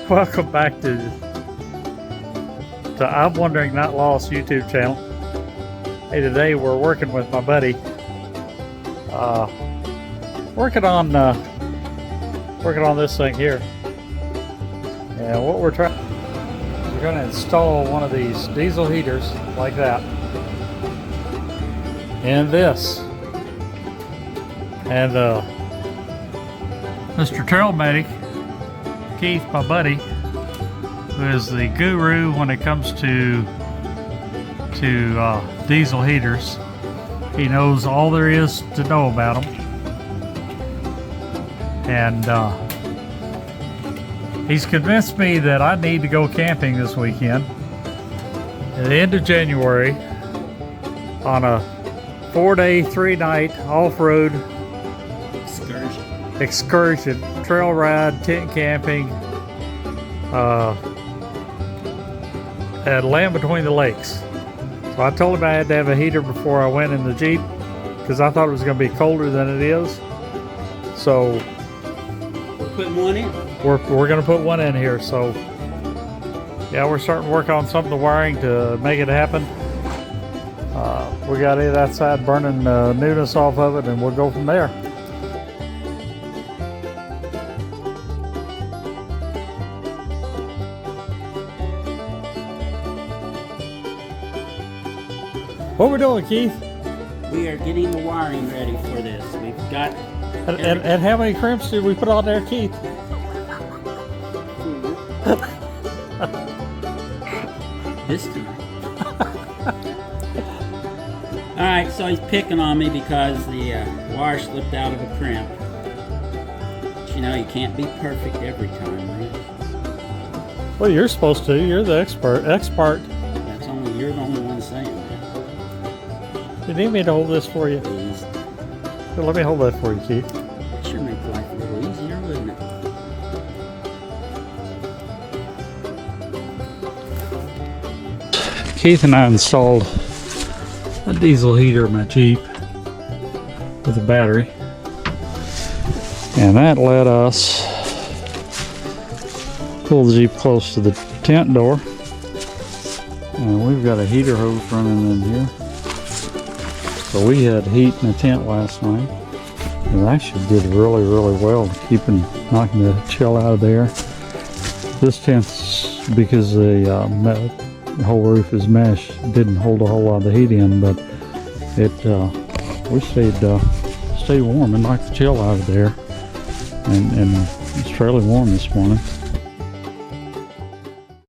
Welcome back to I'm Wondering Not Lost YouTube channel. Hey, today we're working with my buddy, working on this thing here. And what we're trying, we're going to install one of these diesel heaters like that in this. And Mr. Trailmedic Keith, my buddy, who is the guru when it comes to diesel heaters. He knows all there is to know about them, and he's convinced me that I need to go camping this weekend at the end of January on a 4-day, 3-night off-road excursion, trail ride, tent camping, at Land Between the Lakes. So I told him I had to have a heater before I went in the Jeep because I thought it was going to be colder than it is. So we're putting one in. We're going to put one in here. So yeah, we're starting to work on some of the wiring to make it happen. We got it outside burning newness off of it, and we'll go from there. What we doing, Keith? We are getting the wiring ready for this. We've got... And how many crimps did we put on there, Keith? This time. Alright, so he's picking on me because the wire slipped out of a crimp. But you know, you can't be perfect every time, right? Well, you're supposed to. You're the expert. That's only... You're the only one saying that. You need me to hold this for you? Please. Here, let me hold that for you, Keith. That sure make life a little easier, wouldn't it? Keith and I installed a diesel heater in my Jeep with a battery, and that let us pull the Jeep close to the tent door, and we've got a heater hose running in here. So we had heat in the tent last night. It actually did really well knocking the chill out of there. This tent's, because the whole roof is mesh, didn't hold a whole lot of the heat in, but we stayed warm and knocked the chill out of there, and it's fairly warm this morning.